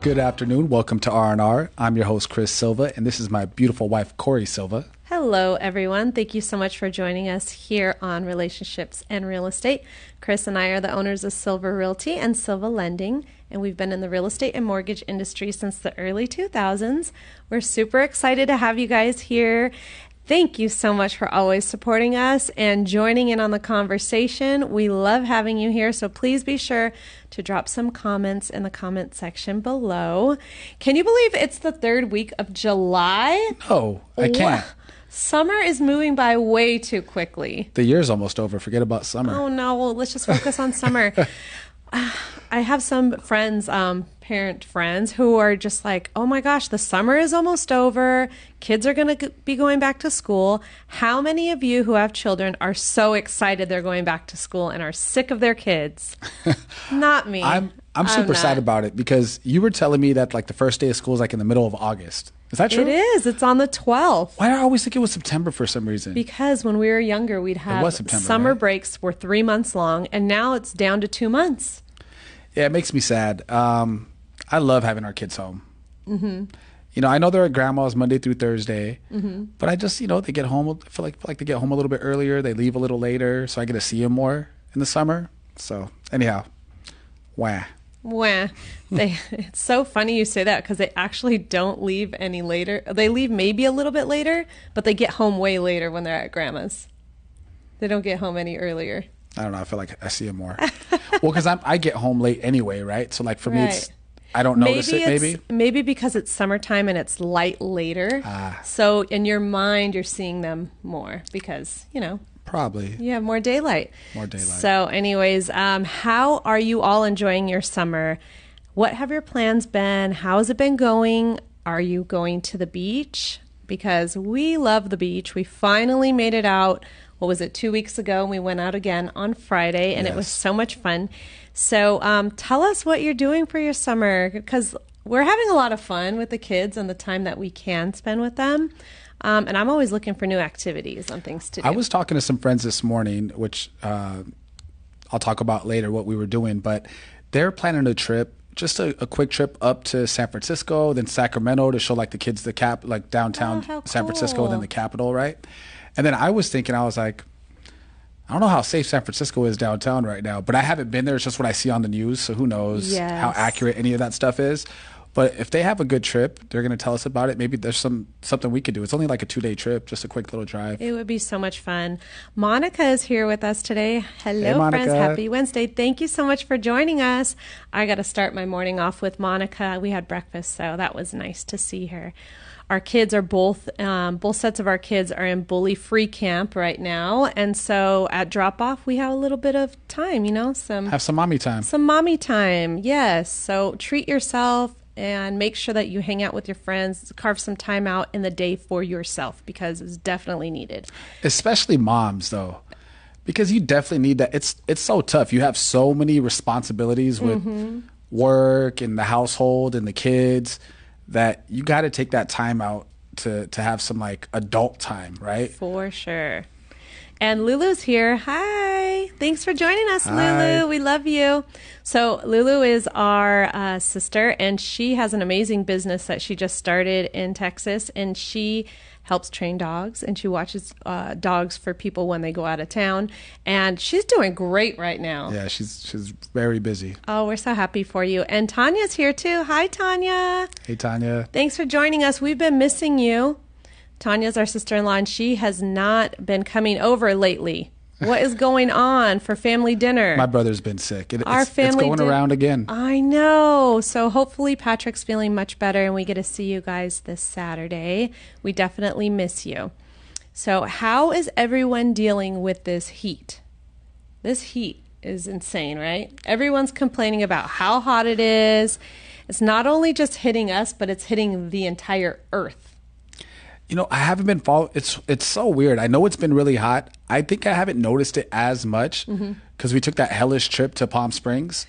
Good afternoon. Welcome to R&R. I'm your host, Chris Silva, and this is my beautiful wife, Corey Silva. Hello, everyone. Thank you so much for joining us here on Relationships and Real Estate. Chris and I are the owners of Silva Realty and Silva Lending, and we've been in the real estate and mortgage industry since the early 2000s. We're super excited to have you guys here. Thank you so much for always supporting us and joining in on the conversation. We love having you here, so please be sure to drop some comments in the comment section below. Can you believe it's the third week of July? No, I can't. Summer is moving by way too quickly. The year's almost over. Forget about summer. Oh, no. Well, let's just focus on summer. I have some friends, parent friends, who are just like, oh my gosh, the summer is almost over. Kids are going to be going back to school. How many of you who have children are so excited they're going back to school and are sick of their kids? Not me. I'm super sad about it because you were telling me that like the first day of school is like in the middle of August. Is that true? It is. It's on the 12th. Why do I always think it was September for some reason? Because when we were younger, we'd have summer breaks were 3 months long, and now it's down to 2 months. Yeah, it makes me sad. I love having our kids home. Mm-hmm. You know, I know they're at grandma's Monday through Thursday, but I just, they get home. I feel like they get home a little bit earlier. They leave a little later, so I get to see them more in the summer. So anyhow, wah. It's so funny you say that because they actually don't leave any later. They leave maybe a little bit later, but they get home way later when they're at grandma's. They don't get home any earlier. I don't know. I feel like I see them more. Well, because I get home late anyway, right? So like for me, I don't notice it. Maybe because it's summertime and it's light later. So in your mind, you're seeing them more because probably you have more daylight. So anyways, how are you all enjoying your summer? What have your plans been? How has it been going? Are you going to the beach? Because we love the beach. We finally made it out. What was it, 2 weeks ago? And we went out again on Friday, and It was so much fun. So tell us what you're doing for your summer, because we're having a lot of fun with the kids and the time that we can spend with them. And I'm always looking for new activities and things to do. I was talking to some friends this morning, which I'll talk about later what we were doing, but they're planning a trip, just a quick trip up to San Francisco, then Sacramento to show like the kids the downtown San Francisco, and then the capital, right? And then I was like, I don't know how safe San Francisco is downtown right now, but I haven't been there. It's just what I see on the news, so who knows how accurate any of that stuff is. But if they have a good trip, they're going to tell us about it. Maybe there's something we could do. It's only like a 2-day trip, just a quick little drive. It would be so much fun. Monica is here with us today. Hello, hey, Monica. friends. Happy Wednesday. Thank you so much for joining us. I got to start my morning off with Monica. We had breakfast, so that was nice to see her. Our kids are both sets of our kids are in bully-free camp right now. And so at drop-off, we have a little bit of time, have some mommy time. Some mommy time, yes. So treat yourself and make sure that you hang out with your friends. Carve some time out in the day for yourself because it's definitely needed. Especially moms, though, because you definitely need that. It's so tough. You have so many responsibilities with work and the household and the kids that you got to take that time out to have some like adult time, right? For sure. And Lulu's here. Hi. Thanks for joining us, Hi. Lulu. We love you. So Lulu is our sister, and she has an amazing business that she just started in Texas, and she helps train dogs, and she watches dogs for people when they go out of town. And she's doing great right now. Yeah, she's very busy. Oh, we're so happy for you. And Tanya's here too. Hi, Tanya. Hey, Tanya. Thanks for joining us. We've been missing you. Tanya's our sister-in-law, and she has not been coming over lately. What is going on for family dinner? My brother's been sick. It's going around again. I know. So hopefully Patrick's feeling much better and we get to see you guys this Saturday. We definitely miss you. So how is everyone dealing with this heat? This heat is insane, right? Everyone's complaining about how hot it is. It's not only just hitting us, but it's hitting the entire earth. I haven't been following. It's so weird. I know it's been really hot. I think I haven't noticed it as much because we took that hellish trip to Palm Springs.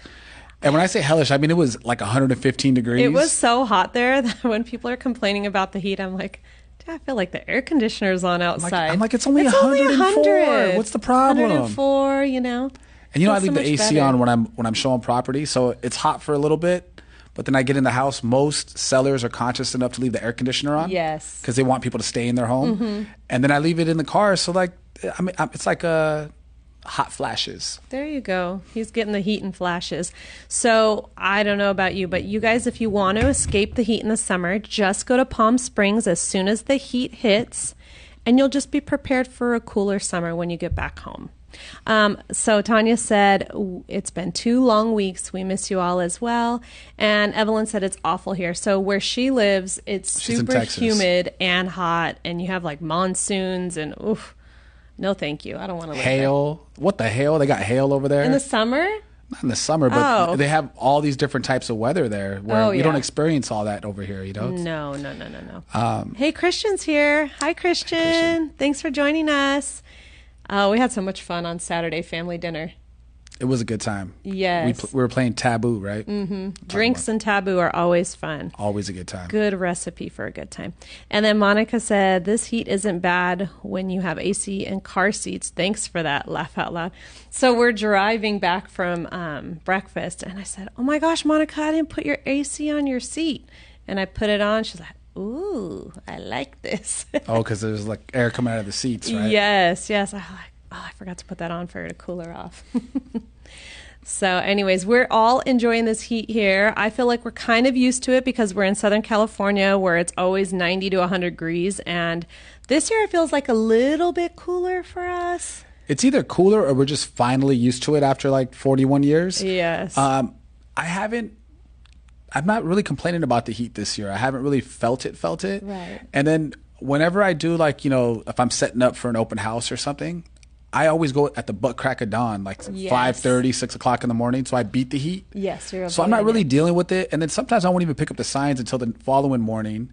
And when I say hellish, I mean it was like 115 degrees. It was so hot there that when people are complaining about the heat, I'm like, I feel like the air conditioner's on outside. I'm like, it's only 104. What's the problem? 104, And I leave the AC on when I'm showing property, so it's hot for a little bit. But then I get in the house, most sellers are conscious enough to leave the air conditioner on. Yes. Because they want people to stay in their home. And then I leave it in the car. So like, I mean, it's like hot flashes. There you go. He's getting the heat and flashes. So I don't know about you, but you guys, if you want to escape the heat in the summer, just go to Palm Springs as soon as the heat hits, and you'll just be prepared for a cooler summer when you get back home. So Tanya said, it's been 2 long weeks. We miss you all as well. And Evelyn said it's awful here. So where she lives, it's super humid and hot, and you have like monsoons and oof. No, thank you. I don't want to live hail. There. What the hell? They got hail over there? In the summer? Not in the summer, but they have all these different types of weather there where we don't experience all that over here, you know? No. Hey, Christian's here. Hi, Christian. Thanks for joining us. We had so much fun on Saturday family dinner. It was a good time. Yes. We were playing Taboo, right? Drinks and Taboo are always fun. Always a good time. Good recipe for a good time. And then Monica said, this heat isn't bad when you have AC and car seats. Thanks for that. Laugh out loud. So we're driving back from breakfast, and I said, oh my gosh, Monica, I didn't put your AC on your seat. And I put it on. She's like, ooh, I like this. Oh, because there's like air coming out of the seats, right? Yes. I forgot to put that on for her to cool her off. So anyways, we're all enjoying this heat here. I feel like we're kind of used to it because we're in Southern California where it's always 90 to 100 degrees. And this year it feels like a little bit cooler for us. It's either cooler or we're just finally used to it after like 41 years. Yes. I'm not really complaining about the heat this year. I haven't really felt it. Right. And then whenever I do, like, you know, if I'm setting up for an open house or something, I always go at the butt crack of dawn, like 5:30, 6 o'clock in the morning. So I beat the heat. Yes, so I'm not really dealing with it. And then sometimes I won't even pick up the signs until the following morning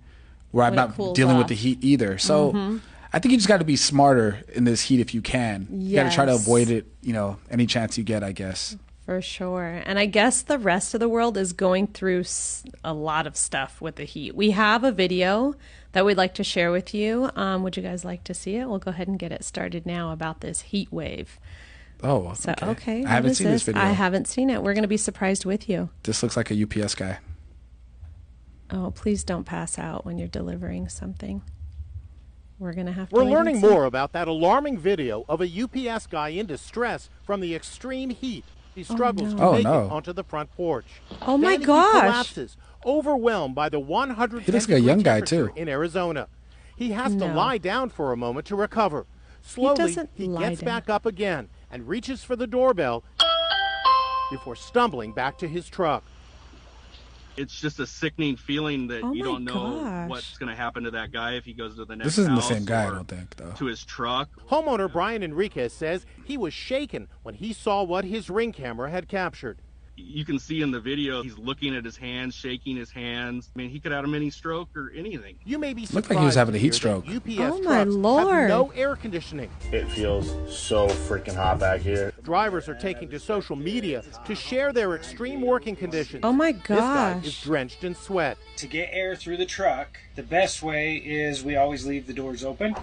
where I'm not dealing with the heat either. So I think you just got to be smarter in this heat if you can. You got to try to avoid it, you know, any chance you get, I guess. For sure. And I guess the rest of the world is going through a lot of stuff with the heat. We have a video that we'd like to share with you. Would you guys like to see it? We'll go ahead and get it started now about this heat wave. Oh, so, okay. I haven't seen this video. I haven't seen it. We're going to be surprised with you. This looks like a UPS guy. Oh, please don't pass out when you're delivering something. We're going to have to We're learning more about that alarming video of a UPS guy in distress from the extreme heat. He struggles to make it onto the front porch. Oh my gosh. He collapses, overwhelmed by the 110 He looks like a young guy too. In Arizona. He has to lie down for a moment to recover. Slowly, he gets back up again and reaches for the doorbell before stumbling back to his truck. It's just a sickening feeling that you don't know what's going to happen to that guy if he goes to the next house. This isn't the same guy, I don't think, though. To his truck. Homeowner Brian Enriquez says he was shaken when he saw what his Ring camera had captured. You can see in the video, he's looking at his hands, shaking his hands. I mean, he could have a mini stroke or anything. You may be surprised. Looked like he was having a heat stroke. UPS oh my Lord. Have no air conditioning. It feels so freaking hot back here. Drivers are taking to social media to share their extreme working conditions. Oh my This guy gosh. is drenched in sweat. To get air through the truck, the best way is we always leave the doors open.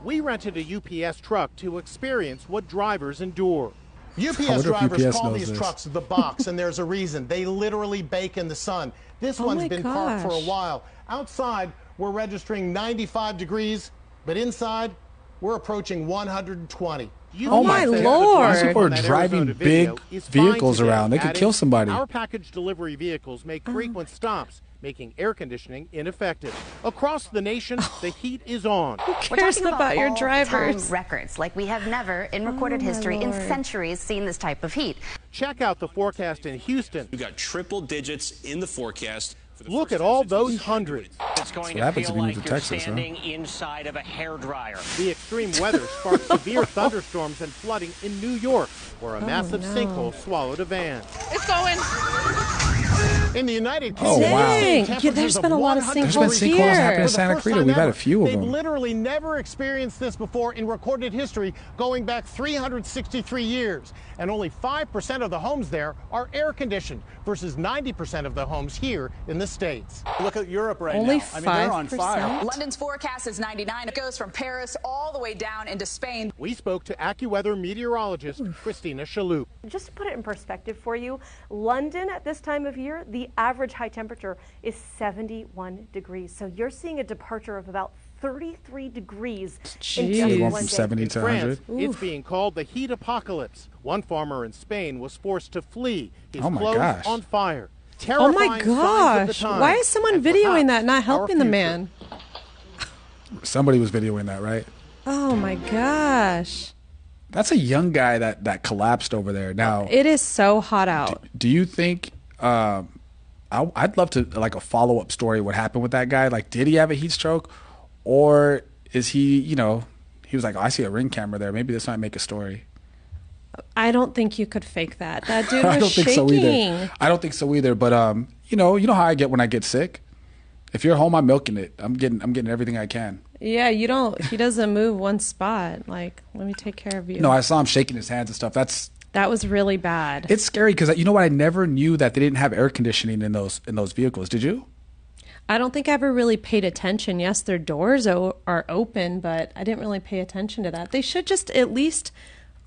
We rented a UPS truck to experience what drivers endure. UPS drivers call these trucks the box, and there's a reason. They literally bake in the sun. This one's been parked for a while. Outside, we're registering 95 degrees, but inside, we're approaching 120. Oh my Lord. These people are driving big vehicles around. They could kill somebody. Our package delivery vehicles make frequent stops, making air conditioning ineffective. Across the nation, the heat is on. Who cares about your drivers? Records like we have never in recorded history in centuries seen this type of heat. Check out the forecast in Houston. We got triple digits in the forecast. Look at all those hundreds. It's going to feel like you're standing inside of a hairdryer. The extreme weather sparked severe thunderstorms and flooding in New York, where a massive sinkhole swallowed a van. It's going. In the United Kingdom, there's been a lot of sinkholes here. Happening in Santa Cruz. We've had a few of them. They've literally never experienced this before in recorded history, going back 363 years. And only 5% of the homes there are air conditioned versus 90% of the homes here in the States. Look at Europe right only now. I mean, they're on fire. London's forecast is 99. It goes from Paris all the way down into Spain. We spoke to AccuWeather meteorologist Christina Shalhoub. Just to put it in perspective for you, London at this time of year, the the average high temperature is 71 degrees. So you're seeing a departure of about 33 degrees in just from one day. 70 to 100. It's being called the heat apocalypse. One farmer in Spain was forced to flee. His Oh my clothes gosh. on fire. Oh my Terrifying signs of the gosh. time. Why is someone And videoing that, perhaps not our helping the future. man? Somebody was videoing that, right? Oh my gosh. That's a young guy that collapsed over there. Now, It is so hot out. do you think? I'd love to like a follow up story. What happened with that guy? Like, did he have a heat stroke, or is he? You know, he was like, oh, I see a Ring camera there. Maybe this might make a story. I don't think you could fake that. That dude I was don't think shaking. so either. I don't think so either. But you know how I get when I get sick. If you're home, I'm milking it. I'm getting everything I can. Yeah, you don't. He doesn't move one spot. Like, let me take care of you. No, I saw him shaking his hands and stuff. That was really bad. It's scary because you know what? I never knew that they didn't have air conditioning in those vehicles. Did you? I don't think I ever really paid attention. Yes, their doors are open, but I didn't really pay attention to that. They should just at least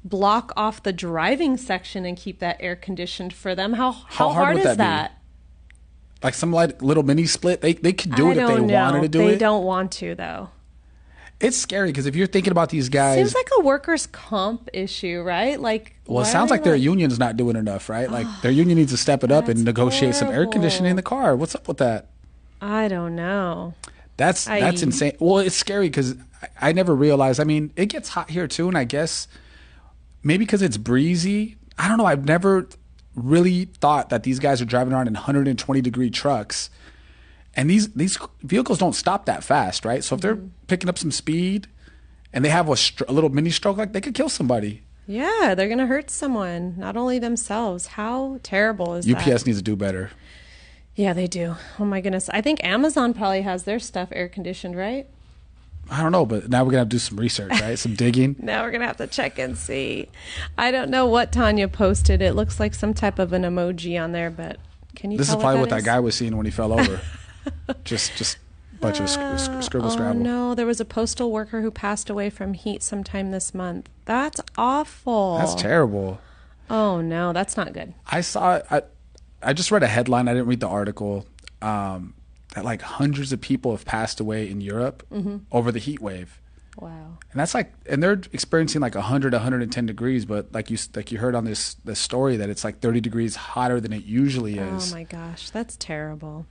block off the driving section and keep that air conditioned for them. How hard would is that be? Like some little mini split. They could do it if they wanted to do it. They don't want to though. It's scary because if you're thinking about these guys, Seems like a workers' comp issue, right? Like, well, it sounds like their union's not doing enough, right? Like their union needs to step it up and negotiate some air conditioning in the car. What's up with that? I don't know. That's insane. Well, it's scary because I never realized. I mean, it gets hot here too, and I guess maybe because it's breezy. I don't know. I've never really thought that these guys are driving around in 120-degree trucks. And these vehicles don't stop that fast, right? So if they're picking up some speed and they have a little mini stroke, like they could kill somebody. Yeah, they're going to hurt someone, not only themselves. How terrible is that? UPS needs to do better. Yeah, they do. Oh my goodness. I think Amazon probably has their stuff air conditioned, right? I don't know, but now we're going to have to do some research, right? Some digging. Now we're going to have to check and see. I don't know what Tanya posted. It looks like some type of an emoji on there, but can you This tell is probably what that guy was seeing when he fell over. just a bunch of scribble scrabble. Oh no, there was a postal worker who passed away from heat sometime this month. That's awful. That's terrible. Oh no, that's not good. I just read a headline. I didn't read the article. That like hundreds of people have passed away in Europe over the heat wave. Wow. And that's and they're experiencing like 100, 110 degrees, but like you heard on this story that it's like 30 degrees hotter than it usually is. Oh my gosh, that's terrible.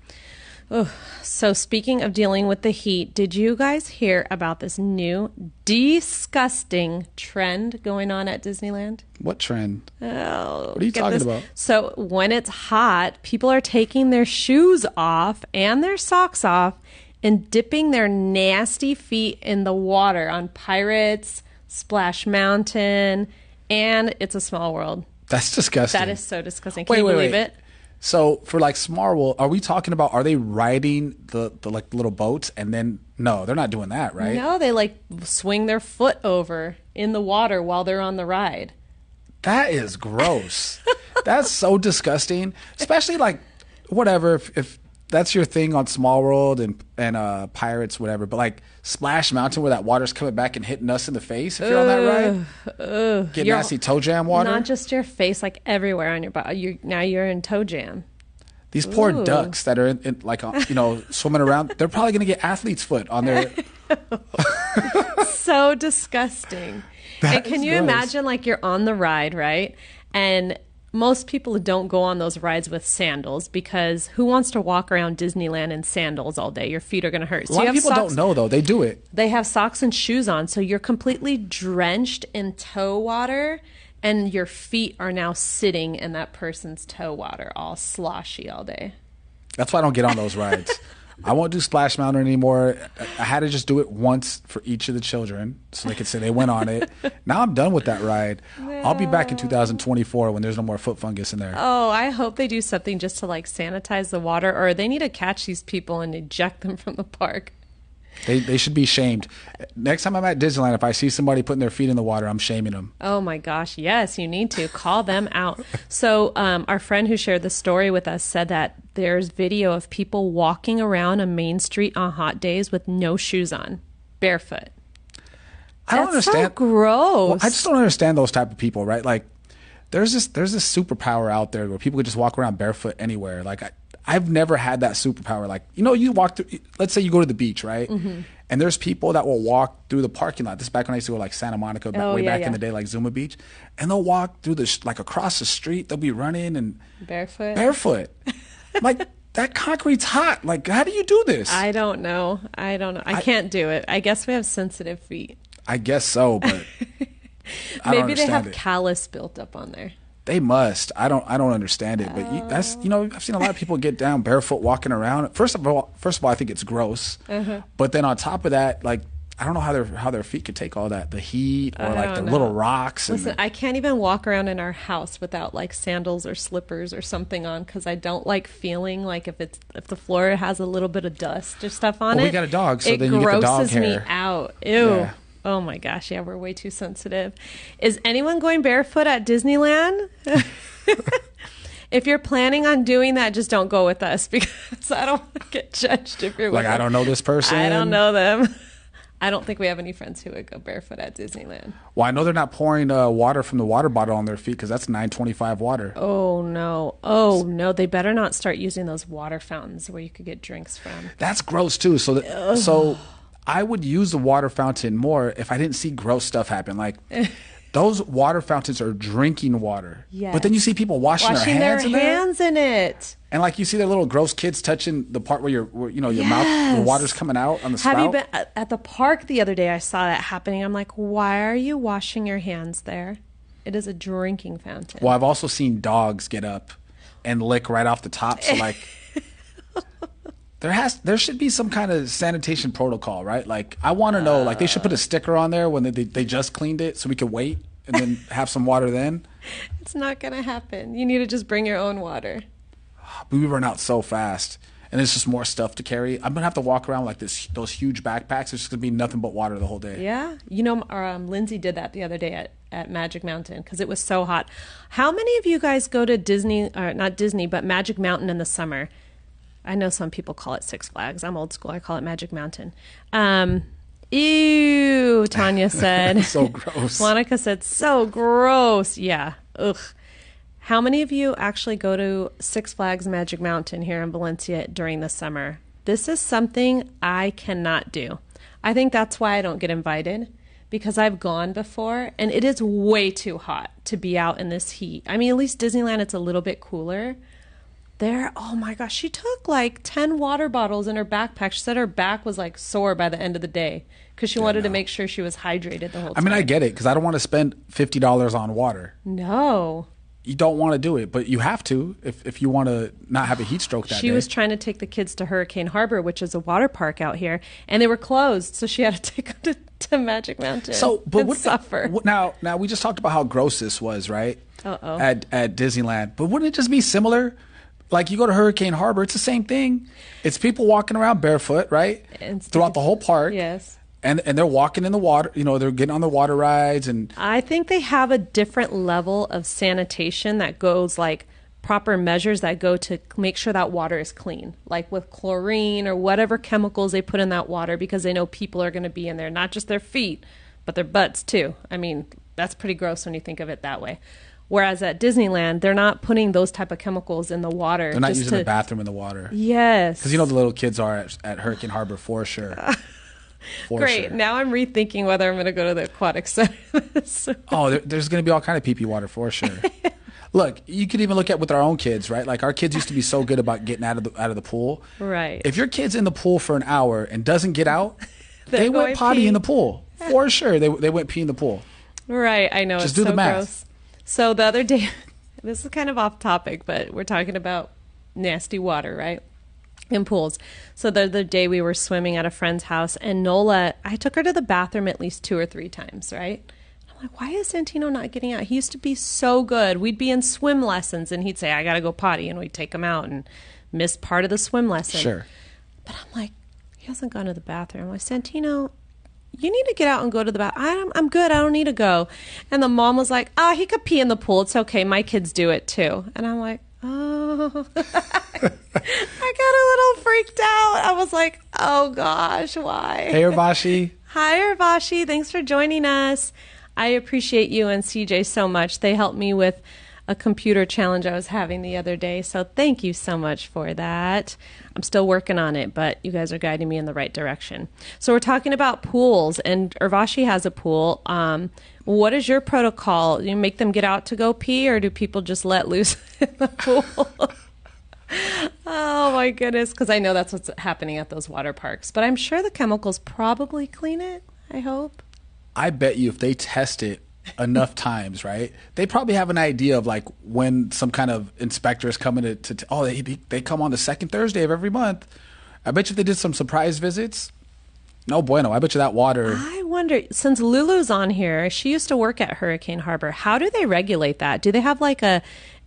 Oh, so speaking of dealing with the heat, did you guys hear about this new disgusting trend going on at Disneyland? What trend? Oh, what are you talking about? So when it's hot, people are taking their shoes off and their socks off and dipping their nasty feet in the water on Pirates, Splash Mountain, and It's a Small World. That's disgusting. That is so disgusting. Can you believe it? So for like Small World, are we talking about, are they riding the like little boats and then, no, they're not doing that, right? No, they like swing their foot over in the water while they're on the ride. That is gross. That's so disgusting. Especially like, whatever, if that's your thing on Small World and Pirates, whatever. But like Splash Mountain where that water's coming back and hitting us in the face if you're on that ride. Get nasty toe jam water. Not just your face, like everywhere on your body. Now you're in toe jam. These poor ducks that are in like, swimming around, they're probably going to get athlete's foot on their... So disgusting. And can you imagine like you're on the ride, right? And most people don't go on those rides with sandals because who wants to walk around Disneyland in sandals all day? Your feet are going to hurt. A lot of people don't know, though. They do it. They have socks and shoes on, so you're completely drenched in toe water, and your feet are now sitting in that person's toe water, all sloshy all day. That's why I don't get on those rides. I won't do Splash Mountain anymore. I had to just do it once for each of the children so they could say they went on it. Now I'm done with that ride. No. I'll be back in 2024 when there's no more foot fungus in there. Oh, I hope they do something just to like sanitize the water, or they need to catch these people and eject them from the park. They should be shamed. Next time I'm at Disneyland, if I see somebody putting their feet in the water, I'm shaming them. Oh my gosh, yes, you need to call them out. So our friend who shared the story with us said that there's video of people walking around a main street on hot days with no shoes on, barefoot. I don't understand. So gross. Well, I just don't understand those type of people, right? Like, there's this superpower out there where people could just walk around barefoot anywhere. Like, I've never had that superpower. Like, you know, you walk through, let's say you go to the beach, right? Mm-hmm. And there's people that will walk through the parking lot. This is back when I used to go like Santa Monica, way back in the day, like Zuma Beach. And they'll walk through like across the street. They'll be running and barefoot. Like, that concrete's hot. Like, how do you do this? I don't know. I can't do it. I guess we have sensitive feet. I guess so, but maybe they have callus built up on there. They must. I don't understand it. But I've seen a lot of people get down barefoot walking around. First of all, I think it's gross. Uh-huh. But then on top of that, like, I don't know how their feet could take all that, the heat or like the little rocks. Listen, I can't even walk around in our house without like sandals or slippers or something on, because I don't like feeling like if the floor has a little bit of dust or stuff on it. We got a dog, so then you get the dog hair. It grosses me out. Ew. Yeah. Oh my gosh, yeah, we're way too sensitive. Is anyone going barefoot at Disneyland? If you're planning on doing that, just don't go with us, because I don't want to get judged if you're like, I don't know this person. I don't know them. I don't think we have any friends who would go barefoot at Disneyland. Well, I know they're not pouring water from the water bottle on their feet, because that's $9.25 water. Oh, no. They better not start using those water fountains where you could get drinks from. That's gross, too. So I would use the water fountain more if I didn't see gross stuff happen. Like, those water fountains are drinking water. Yes. But then you see people washing their hands in it. And like, you see their little gross kids touching the part where your mouth, the water's coming out on the spout. Have you been at the park the other day? I saw that happening. I'm like, why are you washing your hands there? It is a drinking fountain. Well, I've also seen dogs get up and lick right off the top. So like, there should be some kind of sanitation protocol, right? Like, I want to know, like, they should put a sticker on there when they just cleaned it, so we could wait and then have some water then. It's not going to happen. You need to just bring your own water. But we run out so fast, and it's just more stuff to carry. I'm gonna have to walk around like those huge backpacks. It's just gonna be nothing but water the whole day. Yeah, Lindsay did that the other day at Magic Mountain because it was so hot. How many of you guys go to Disney, or not Disney, but Magic Mountain in the summer? I know some people call it Six Flags. I'm old school. I call it Magic Mountain. Ew, Tanya said. So gross. Monica said, so gross. Yeah. Ugh. How many of you actually go to Six Flags Magic Mountain here in Valencia during the summer? This is something I cannot do. I think that's why I don't get invited, because I've gone before and it is way too hot to be out in this heat. I mean, at least Disneyland, it's a little bit cooler. There, oh my gosh, she took like 10 water bottles in her backpack. She said her back was like sore by the end of the day because she wanted to make sure she was hydrated the whole time. I mean, I get it, because I don't want to spend $50 on water. No. You don't want to do it, but you have to if you want to not have a heat stroke that day. She was trying to take the kids to Hurricane Harbor, which is a water park out here, and they were closed, so she had to take them to Magic Mountain and suffer. Now we just talked about how gross this was, right? At Disneyland. But wouldn't it just be similar? Like, you go to Hurricane Harbor, it's the same thing. It's people walking around barefoot, right? Throughout the whole park. Yes. And they're walking in the water, they're getting on the water rides. And I think they have a different level of sanitation that goes, like, proper measures that go to make sure that water is clean, like with chlorine or whatever chemicals they put in that water, because they know people are going to be in there, not just their feet, but their butts too. I mean, that's pretty gross when you think of it that way. Whereas at Disneyland, they're not putting those type of chemicals in the water. They're not using the bathroom in the water. Yes. Because the little kids are at Hurricane Harbor for sure. Great. Sure. Now I'm rethinking whether I'm going to go to the aquatic center. There's going to be all kind of pee-pee water for sure. Look, you could even look at with our own kids, right? Like, our kids used to be so good about getting out of the pool. Right. If your kid's in the pool for an hour and doesn't get out, they went potty in the pool. For sure. They went pee in the pool. Right. I know. Just do the math. Gross. So the other day, this is kind of off topic, but we're talking about nasty water, right? In pools. So the other day we were swimming at a friend's house, and Nola, I took her to the bathroom at least 2 or 3 times, right? I'm like, why is Santino not getting out? He used to be so good. We'd be in swim lessons, and he'd say, I got to go potty, and we'd take him out and miss part of the swim lesson. Sure. But I'm like, he hasn't gone to the bathroom. I'm like, Santino, you need to get out and go to the bathroom. I'm good. I don't need to go. And the mom was like, he could pee in the pool. It's okay. My kids do it too. And I'm like, oh. I got a little freaked out. I was like, oh gosh, why? Hey, Urvashi. Hi, Urvashi. Thanks for joining us. I appreciate you and CJ so much. They helped me with a computer challenge I was having the other day. So thank you so much for that. I'm still working on it, but you guys are guiding me in the right direction. So we're talking about pools, and Urvashi has a pool. What is your protocol? You make them get out to go pee, or do people just let loose in the pool? Oh my goodness, because I know that's what's happening at those water parks. But I'm sure the chemicals probably clean it, I hope. I bet you if they test it enough times, right, they probably have an idea of like when some kind of inspector is coming they come on the second Thursday of every month. I bet you if they did some surprise visits, no bueno. I bet you that water. I wonder, since Lulu's on here, she used to work at Hurricane Harbor. How do they regulate that? Do they have like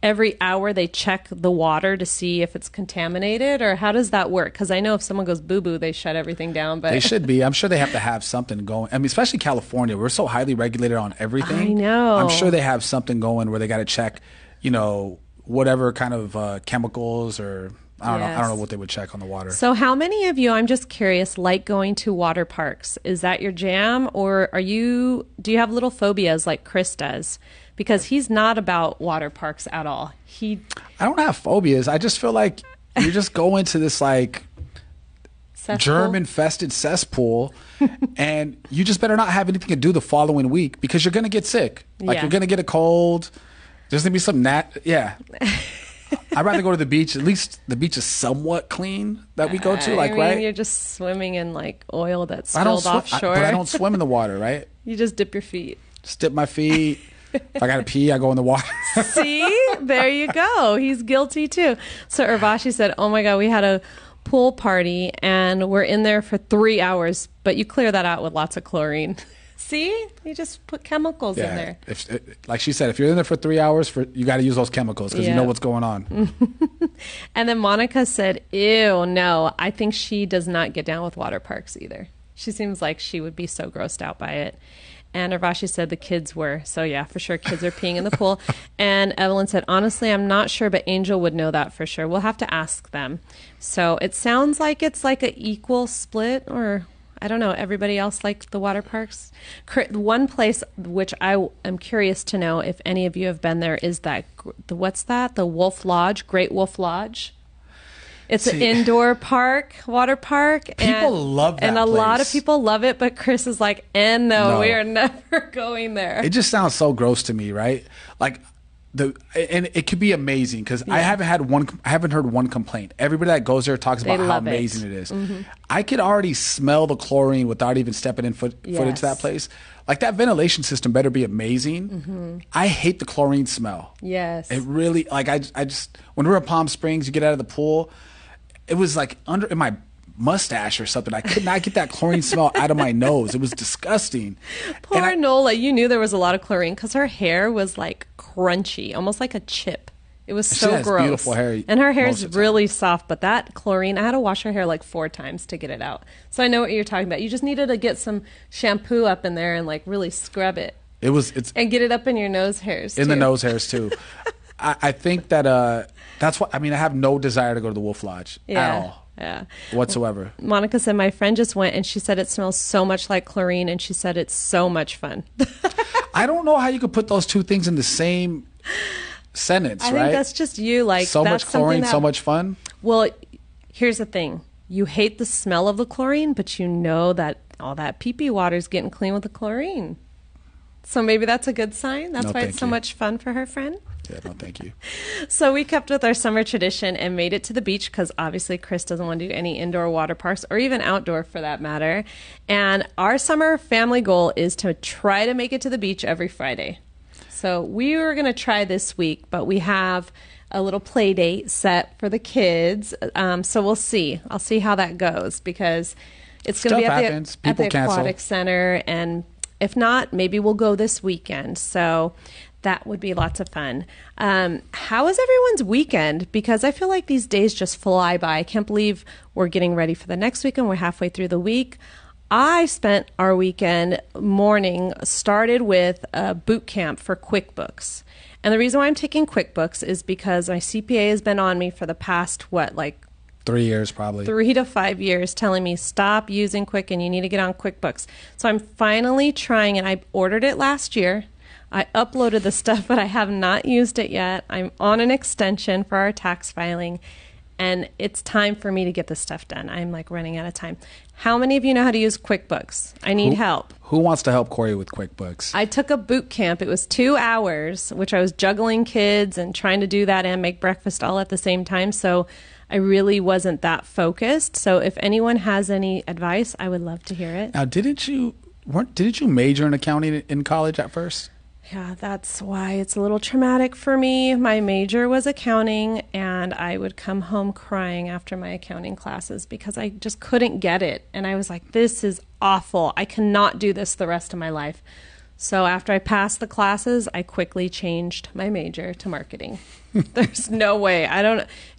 every hour they check the water to see if it's contaminated, or how does that work? Because I know if someone goes boo-boo, they shut everything down. But they should be. I'm sure they have to have something going. I mean, especially California. We're so highly regulated on everything. I know. I'm sure they have something going where they got to check, whatever kind of chemicals or I don't know what they would check on the water. So how many of you, I'm just curious, like going to water parks? Is that your jam, or do you have little phobias like Chris does? Because he's not about water parks at all. I don't have phobias. I just feel like you just go into this like germ-infested cesspool, and you just better not have anything to do the following week because you're going to get sick. Like you're going to get a cold. There's going to be some I'd rather go to the beach. At least the beach is somewhat clean that we go to. Right? You're just swimming in like oil that's spilled offshore. But I don't swim in the water, right? You just dip your feet. Just dip my feet. If I got to pee, I go in the water. See? There you go. He's guilty too. So Urvashi said, oh my God, we had a pool party and we're in there for 3 hours, but you clear that out with lots of chlorine. See? You just put chemicals in there. Like she said, if you're in there for 3 hours, you got to use those chemicals because you know what's going on. And then Monica said, ew, no, I think she does not get down with water parks either. She seems like she would be so grossed out by it. And Urvashi said the kids were. So yeah, for sure, kids are peeing in the pool. And Evelyn said, honestly, I'm not sure, but Angel would know that for sure. We'll have to ask them. So it sounds like it's like an equal split, or I don't know, everybody else like the water parks? One place which I am curious to know if any of you have been there is what's that? The Wolf Lodge, Great Wolf Lodge. It's an indoor water park. People love that and a lot of people love it, but Chris is like, no, we are never going there. It just sounds so gross to me, right? Like and it could be amazing because I haven't heard one complaint. Everybody that goes there talks about how amazing it is. Mm-hmm. I could already smell the chlorine without even stepping foot into that place. Like that ventilation system better be amazing. Mm-hmm. I hate the chlorine smell. Yes. It really, like I just, when we were in Palm Springs, you get out of the pool, it was like in my mustache or something. I could not get that chlorine smell out of my nose. It was disgusting. Poor Nola, you knew there was a lot of chlorine because her hair was like crunchy, almost like a chip. It was so gross. Beautiful hair. And her hair is really soft, but that chlorine, I had to wash her hair like 4 times to get it out. So I know what you're talking about. You just needed to get some shampoo up in there and like really scrub it. And get it up in your nose hairs too. In the nose hairs too. I think that that's what I mean. I have no desire to go to the Wolf Lodge at all. Yeah. Whatsoever. Monica said, my friend just went and she said it smells so much like chlorine and she said it's so much fun. I don't know how you could put those two things in the same sentence, I think that's just you. Like, so much chlorine, so much fun. Well, here's the thing. You hate the smell of the chlorine, but you know that all that pee-pee water is getting clean with the chlorine. So maybe that's a good sign. That's why it's so much fun for her friend. Yeah, no, thank you. So we kept with our summer tradition and made it to the beach because obviously Chris doesn't want to do any indoor water parks or even outdoor for that matter. And our summer family goal is to try to make it to the beach every Friday. So we were going to try this week, but we have a little play date set for the kids. So we'll see. I'll see how that goes because it's going to be at the aquatic center. And if not, maybe we'll go this weekend. So that would be lots of fun. How is everyone's weekend? Because I feel like these days just fly by. I can't believe we're getting ready for the next weekend. We're halfway through the week. I spent our weekend morning, started with a boot camp for QuickBooks. And the reason why I'm taking QuickBooks is because my CPA has been on me for the past, 3 years probably. 3 to 5 years telling me stop using Quick and you need to get on QuickBooks. So I'm finally trying it. I ordered it last year. I uploaded the stuff, but I have not used it yet. I'm on an extension for our tax filing, and it's time for me to get this stuff done. I'm like running out of time. How many of you know how to use QuickBooks? I need help. Who wants to help Corey with QuickBooks? I took a boot camp. It was 2 hours, which I was juggling kids and trying to do that and make breakfast all at the same time. So I really wasn't that focused. So if anyone has any advice, I would love to hear it. Now, didn't you major in accounting in college at first? Yeah, that's why it's a little traumatic for me. My major was accounting, and I would come home crying after my accounting classes because I just couldn't get it. And I was like, this is awful. I cannot do this the rest of my life. So after I passed the classes, I quickly changed my major to marketing. There's no way.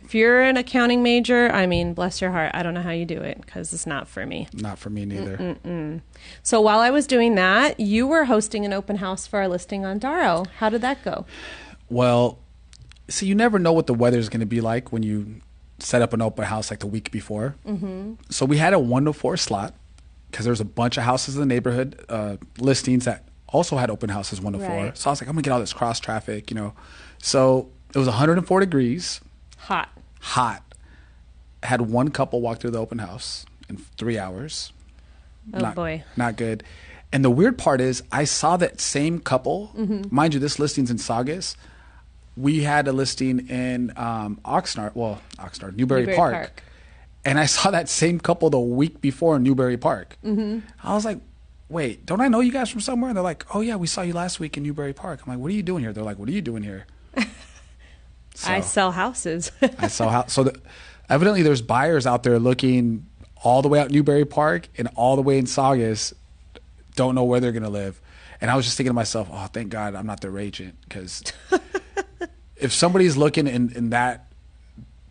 If you're an accounting major, I mean, bless your heart, I don't know how you do it because it's not for me. Not for me neither. So while I was doing that, you were hosting an open house for our listing on Daro. How did that go? Well, see, you never know what the weather is going to be like when you set up an open house like the week before. So we had a 1 to 4 slot because there's a bunch of houses in the neighborhood, listings that also had open houses 1 to 4. So I was like, I'm gonna get all this cross traffic, So it was 104 degrees. Hot. Had one couple walk through the open house in 3 hours. Boy. Not good. And the weird part is I saw that same couple, mind you, this listing's in Saugus. We had a listing in Newbury Park. And I saw that same couple the week before in Newbury Park. I was like, wait, don't I know you guys from somewhere? And they're like, oh yeah, we saw you last week in Newbury Park. I'm like, what are you doing here? They're like, what are you doing here? I sell houses. So evidently there's buyers out there looking all the way out Newbury Park and all the way in Saugus, don't know where they're going to live. And I was just thinking to myself, oh, thank God I'm not their agent, because if somebody's looking in that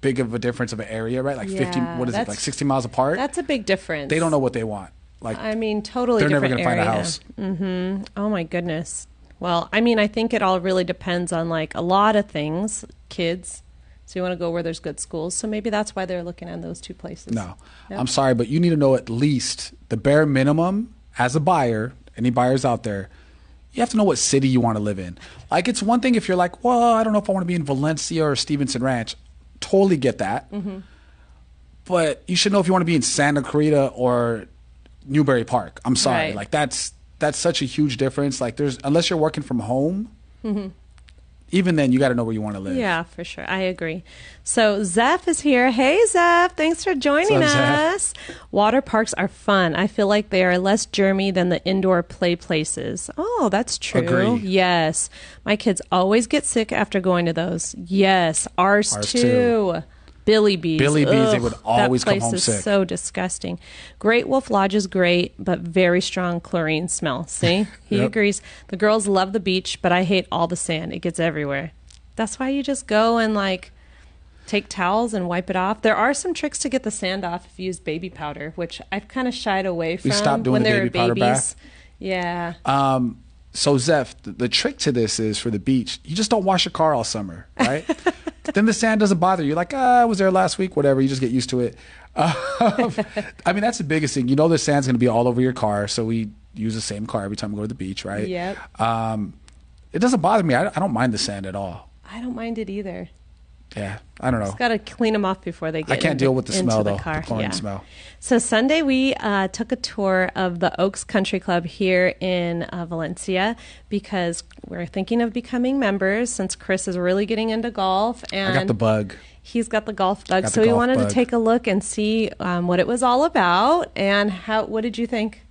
big of a difference of an area, right? Like 60 miles apart? That's a big difference. They don't know what they want. Totally they're different never going to area. find a house. Oh my goodness. Well, I think it all really depends on a lot of things. Kids. So you want to go where there's good schools. So maybe that's why they're looking at those 2 places. No, I'm sorry, but you need to know at least the bare minimum as a buyer. Any buyers out there, you have to know what city you want to live in. It's one thing if you're like, well, I don't know if I want to be in Valencia or Stevenson Ranch. Totally get that. But you should know if you want to be in Santa Clarita or Newbury Park. I'm sorry. Right. That's such a huge difference. Unless you're working from home, even then you got to know where you want to live. Yeah, for sure. I agree. So Zeph is here. Hey, Zeph. Thanks for joining us. Water parks are fun. I feel like they are less germy than the indoor play places. Oh, that's true. Agree. Yes. My kids always get sick after going to those. Yes. Ours too. Billy Bees. They would always come home sick. That place is so disgusting. Great Wolf Lodge is great, but very strong chlorine smell. See? He agrees. The girls love the beach, but I hate all the sand. It gets everywhere. That's why you just go and take towels and wipe it off. There are some tricks to get the sand off if you use baby powder, which I've kind of shied away from. We stopped doing when the they were baby powder babies. bath. Yeah. So Zeph, the trick to this is for the beach, you just don't wash your car all summer, right? Then the sand doesn't bother you. You're like, I was there last week, whatever. You just get used to it. That's the biggest thing. The sand's going to be all over your car, so we use the same car every time we go to the beach, right? Yep. It doesn't bother me. I don't mind the sand at all. I don't mind it either. Yeah, I don't know. Just got to clean them off before they get. I can't deal with the smell though. The chlorine smell. So Sunday we took a tour of the Oaks Country Club here in Valencia because we're thinking of becoming members since Chris is really getting into golf and I got the bug. He's got the golf bug, so we wanted to take a look and see what it was all about and what did you think?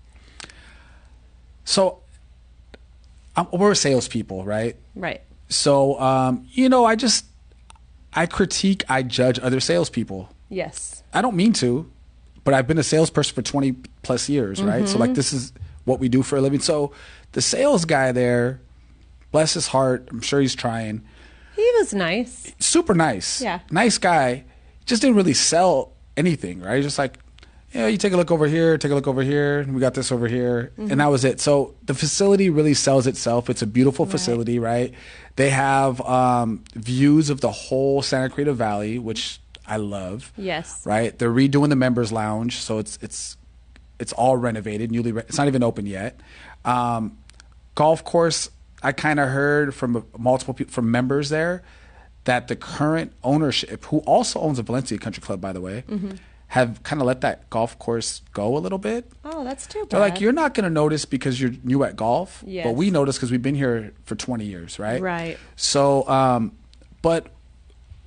So we're salespeople, right? Right. So I critique, I judge other salespeople. Yes. I don't mean to, but I've been a salesperson for 20 plus years, right? So this is what we do for a living. So the sales guy there, bless his heart, I'm sure he's trying. He was nice. Super nice. Yeah. Nice guy. Just didn't really sell anything, right? He's just like, you take a look over here, take a look over here, and we got this over here. And that was it. So the facility really sells itself. It's a beautiful facility, right? They have views of the whole Santa Clarita Valley, which I love. Yes. Right? They're redoing the members lounge, so it's all renovated, it's not even open yet. Golf course, I kind of heard from multiple people, from members there, that the current ownership, who also owns a Valencia Country Club, by the way, have kind of let that golf course go a little bit. Oh, that's too bad. They're like, you're not going to notice because you're new at golf, yes. but we notice because we've been here for 20 years, right? Right. So, but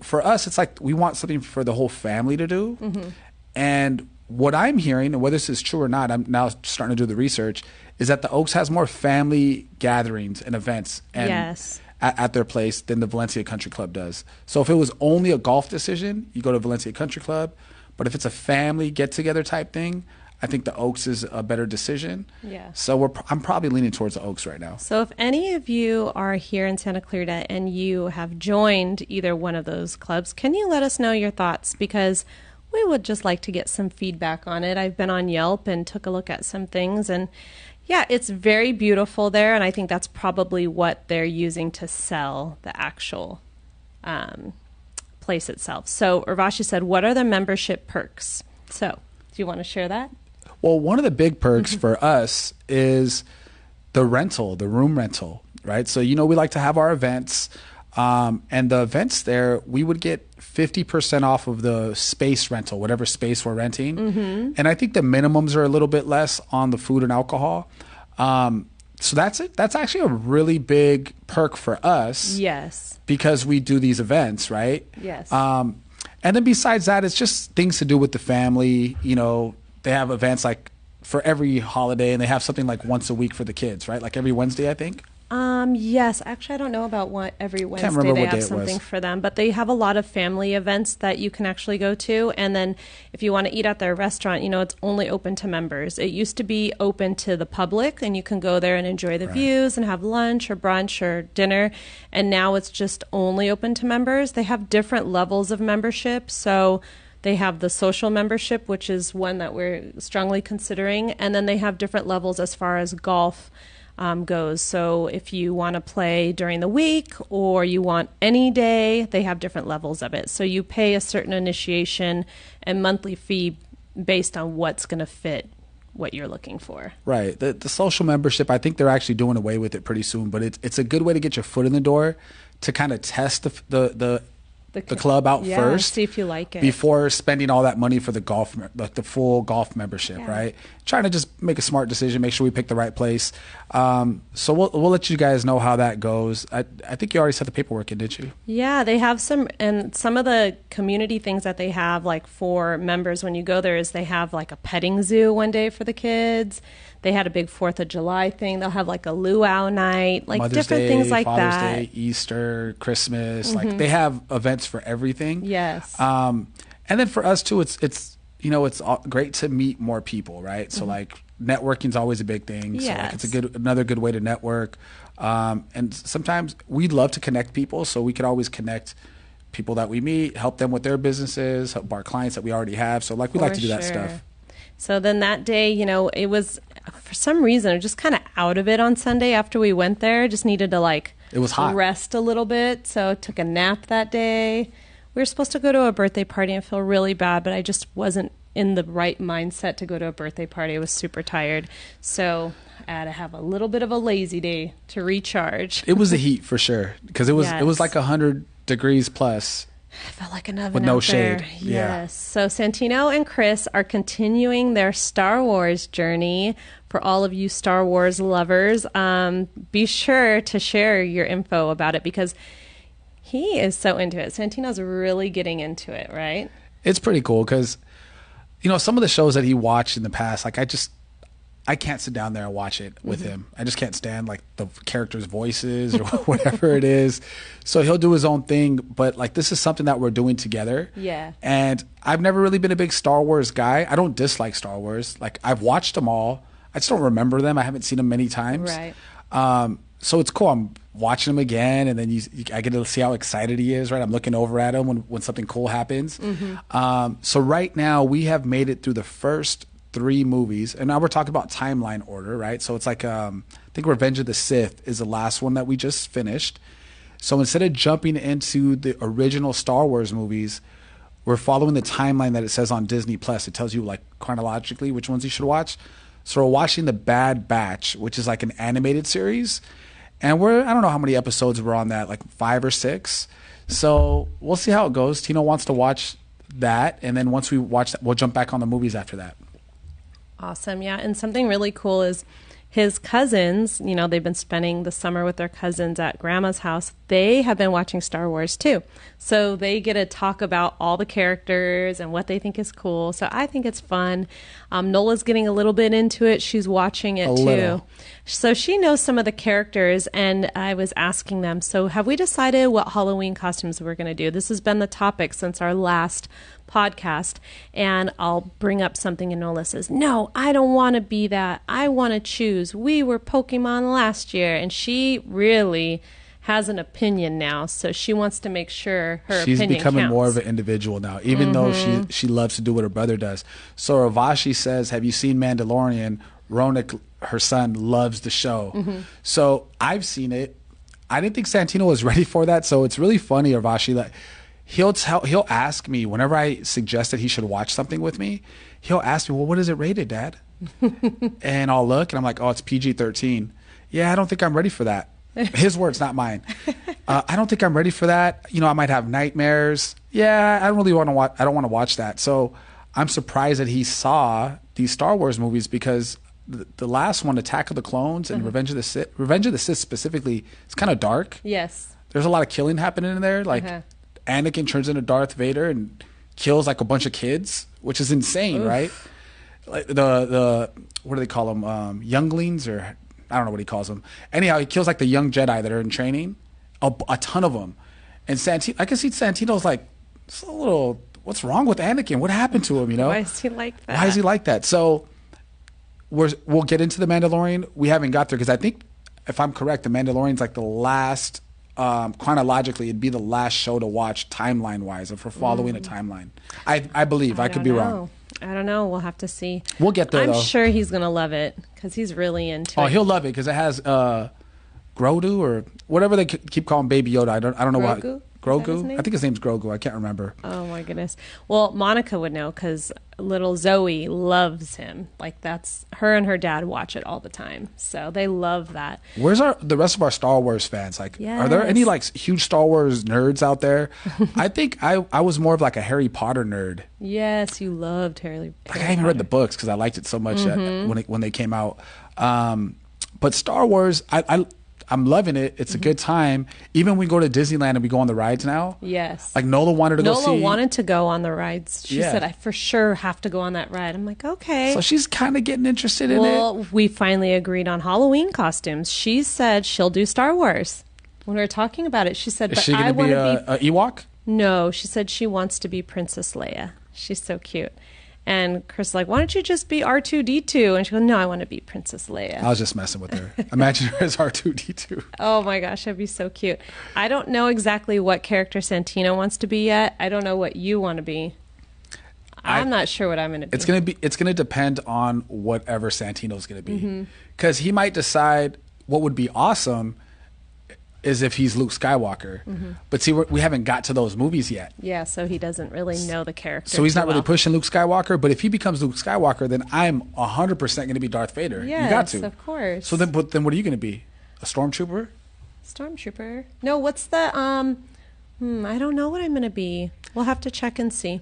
for us, it's like we want something for the whole family to do. And what I'm hearing, and whether this is true or not, I'm now starting to do the research, is that the Oaks has more family gatherings and events and yes. at their place than the Valencia Country Club does. So if it was only a golf decision, you go to Valencia Country Club. But if it's a family get-together type thing, I think the Oaks is a better decision. Yeah. So I'm probably leaning towards the Oaks right now. So if any of you are here in Santa Clarita and you have joined either one of those clubs, can you let us know your thoughts? Because we would just like to get some feedback on it. I've been on Yelp and took a look at some things. And, yeah, it's very beautiful there. And I think that's probably what they're using to sell the actual place itself. So Urvashi said, what are the membership perks? So do you want to share that? Well, one of the big perks for us is the room rental, right? So, we like to have our events, and the events there, we would get 50% off of the space rental, whatever space we're renting. And I think the minimums are a little bit less on the food and alcohol. So that's it. That's actually a really big perk for us. Yes. Because we do these events, right? Yes. And then besides that, it's just things to do with the family. They have events like for every holiday, and they have something like once a week for the kids, right? Like every Wednesday, I think. Yes. Actually, I don't know about what every Wednesday Can't remember they what day have it something was. for them, but they have a lot of family events that you can actually go to. And then if you want to eat at their restaurant, it's only open to members. It used to be open to the public, and you can go there and enjoy the views and have lunch or brunch or dinner. And now it's just only open to members. They have different levels of membership. So they have the social membership, which is one that we're strongly considering. And then they have different levels as far as golf goes. So if you want to play during the week or you want any day, they have different levels of it. So you pay a certain initiation and monthly fee based on what's going to fit what you're looking for. Right. The social membership, I think they're actually doing away with it pretty soon, but it's a good way to get your foot in the door to kind of test the club out first. See if you like it before spending all that money for the golf, like the full golf membership, right? Trying to just make a smart decision, make sure we pick the right place. So we'll let you guys know how that goes. I think you already set the paperwork in, didn't you? Yeah, they have some of the community things that they have, like for members when you go there, is they have like a petting zoo one day for the kids. They had a big 4th of July thing. They'll have like a luau night, like Mother's different Day, things like Father's that. Day, Easter, Christmas. Like they have events for everything. Yes. And then for us too, it's great to meet more people, right? So like networking is always a big thing. Yes. So like it's another good way to network. And sometimes we'd love to connect people, so we could always connect people that we meet, help them with their businesses, help our clients that we already have. So like we like to do that stuff. So then that day, it was, for some reason, just kind of out of it on Sunday after we went there. Just needed to it was hot. Rest a little bit. So took a nap that day. We were supposed to go to a birthday party and feel really bad, but I just wasn't in the right mindset to go to a birthday party. I was super tired. So I had to have a little bit of a lazy day to recharge. It was the heat for sure, because it was like 100 degrees plus. I felt like an oven with no out there. shade. Yes. Yeah. So Santino and Chris are continuing their Star Wars journey. For all of you Star Wars lovers, be sure to share your info about it, because he is so into it. Santino's really getting into it, right? It's pretty cool because, some of the shows that he watched in the past, like I can't sit down there and watch it with him. I just can't stand like the characters' voices or whatever it is. So he'll do his own thing, but like this is something that we're doing together. Yeah. And I've never really been a big Star Wars guy. I don't dislike Star Wars. Like I've watched them all. I just don't remember them. I haven't seen them many times. Right. So it's cool. I'm watching them again, and then I get to see how excited he is, right? I'm looking over at him when something cool happens. So right now we have made it through the first 3 movies, and now we're talking about timeline order, right? So it's like I think Revenge of the Sith is the last one that we just finished. So instead of jumping into the original Star Wars movies, we're following the timeline that it says on Disney Plus. It tells you like chronologically which ones you should watch. So we're watching The Bad Batch, which is like an animated series, And I don't know how many episodes we're on that, like 5 or 6. So we'll see how it goes. Tino wants to watch that, and then once we watch that, we'll jump back on the movies after that. Awesome. Yeah. And something really cool is his cousins, you know, they've been spending the summer with their cousins at grandma's house. They have been watching Star Wars too. So they get to talk about all the characters and what they think is cool. So I think it's fun. Nola's getting a little bit into it. She's watching it too. So she knows some of the characters, and I was asking them, so have we decided what Halloween costumes we're going to do? This has been the topic since our last podcast, and I'll bring up something and Nola says, no, I don't want to be that. I want to choose. We were Pokemon last year, and she really has an opinion now, so she wants to make sure her opinion She's becoming counts. more of an individual now, even though she loves to do what her brother does. So Ravashi says, have you seen Mandalorian? Ronak, her son, loves the show. So I've seen it. I didn't think Santino was ready for that, so it's really funny, Ravashi. Like, he'll ask me whenever I suggest that he should watch something with me. He'll ask me, well, what is it rated, Dad? And I'll look, and I'm like, oh, it's PG-13. Yeah, I don't think I'm ready for that. His words, not mine. I don't think I'm ready for that. You know, I might have nightmares. Yeah, I don't really want to watch. I don't want to watch that. So I'm surprised that he saw these Star Wars movies, because the last one, Attack of the Clones and Revenge of the Sith specifically, it's kind of dark. Yes. There's a lot of killing happening in there. Like Anakin turns into Darth Vader and kills like a bunch of kids, which is insane, right? Like the what do they call them? Younglings, or I don't know what he calls them. Anyhow, he kills like the young Jedi that are in training, a ton of them. And I can see Santino's like, it's a little, what's wrong with Anakin? What happened to him? You know, why is he like that? Why is he like that? So we'll get into the Mandalorian. We haven't got there because I think, if I'm correct, the Mandalorian's like the last. Chronologically, it'd be the last show to watch timeline wise, if we're following a timeline. I believe. I could be wrong. I don't know. We'll have to see. We'll get there. I'm sure he's gonna love it because he's really into it. Oh, he'll love it because it has Grogu or whatever they keep calling Baby Yoda. I don't know Grogu? what. Grogu? I think his name's Grogu. I can't remember. Oh my goodness. Well, Monica would know because little Zoe loves him. Like, that's her and her dad watch it all the time, so they love that. Where's the rest of our Star Wars fans? Like, are there any like huge Star Wars nerds out there? I think I was more of like a Harry Potter nerd. Yes, you loved Harry Potter. I even read the books because I liked it so much when they came out. But Star Wars, I'm loving it. It's a good time. Even when we go to Disneyland and we go on the rides now. Yes. Like Nola wanted to go see. Nola wanted to go on the rides. She said, I for sure have to go on that ride. I'm like, okay. So she's kind of getting interested in it. Well, we finally agreed on Halloween costumes. She said she'll do Star Wars. When we were talking about it, she said, Is she going to be an Ewok? No, she said she wants to be Princess Leia. She's so cute. And Chris was like, why don't you just be R2-D2? And she goes, no, I want to be Princess Leia. I was just messing with her. Imagine her as R2-D2. Oh my gosh, that'd be so cute. I don't know exactly what character Santino wants to be yet. I don't know what you want to be. I'm not sure what I'm going to be. It's going to depend on whatever Santino's going to be. Because he might decide what would be awesome is if he's Luke Skywalker. But see, we haven't got to those movies yet. Yeah, so he doesn't really know the character. So he's not really pushing Luke Skywalker. But if he becomes Luke Skywalker, then I'm 100% going to be Darth Vader. Yes, you got to. Of course. So then what are you going to be? A stormtrooper? Stormtrooper? No, what's the, I don't know what I'm going to be. We'll have to check and see.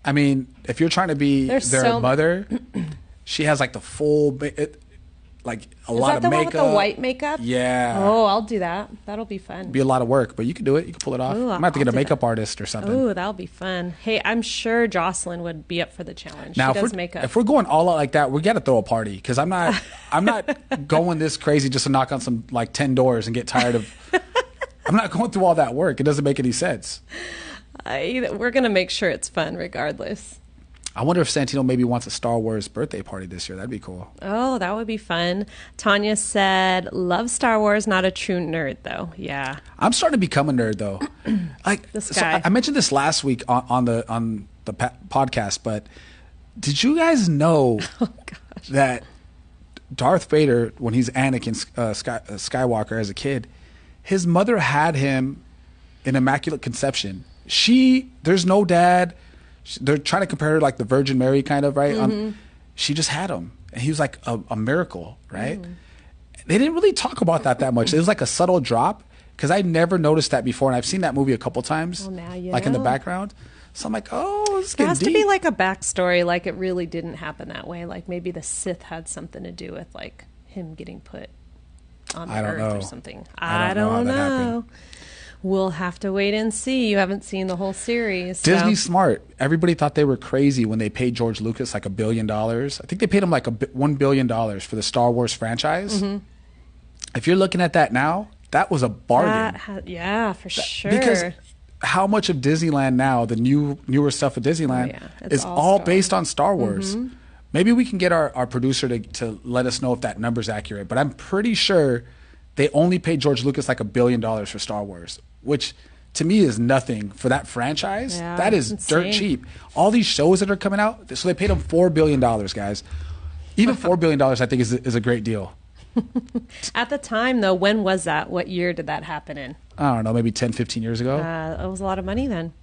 I mean, if you're trying to be their mother, she has like the full... Like a lot of makeup. Is that the one with the white makeup? Yeah. Oh, I'll do that. That'll be fun. Be a lot of work, but you can do it. You can pull it off. Ooh, I might have to get a makeup artist or something. Ooh, that'll be fun. Hey, I'm sure Jocelyn would be up for the challenge. Now, she does makeup. If we're going all out like that, we got to throw a party because I'm not going this crazy just to knock on some like 10 doors and get tired of. I'm not going through all that work. It doesn't make any sense. We're gonna make sure it's fun regardless. I wonder if Santino maybe wants a Star Wars birthday party this year. That'd be cool. Oh, that would be fun. Tanya said, love Star Wars, not a true nerd, though. Yeah. I'm starting to become a nerd, though. Like this guy. So I mentioned this last week on the podcast, but did you guys know that Darth Vader, when he's Anakin Skywalker as a kid, his mother had him in immaculate conception. There's no dad. They're trying to compare her like the Virgin Mary kind of, right? She just had him. And he was like a miracle, right? They didn't really talk about that much. It was like a subtle drop because I never noticed that before, and I've seen that movie a couple times, well, now you like know. In the background. So I'm like, oh, this is There has deep. to be like a backstory, like it really didn't happen that way. Like maybe the Sith had something to do with like him getting put on the earth or something. I don't know. We'll have to wait and see. You haven't seen the whole series. Disney's smart. Everybody thought they were crazy when they paid George Lucas like $1 billion. I think they paid him like $1 billion for the Star Wars franchise. Mm-hmm. If you're looking at that now, that was a bargain. Yeah, for sure. Because how much of Disneyland now, the newer stuff of Disneyland, is all based on Star Wars. Mm-hmm. Maybe we can get our producer to let us know if that number's accurate. But I'm pretty sure they only paid George Lucas like $1 billion for Star Wars, which to me is nothing for that franchise. Yeah, that is dirt cheap. All these shows that are coming out, so they paid him $4 billion, guys. Even $4 billion, I think, is a great deal. At the time, though, when was that? What year did that happen in? I don't know, maybe 10, 15 years ago. It was a lot of money then.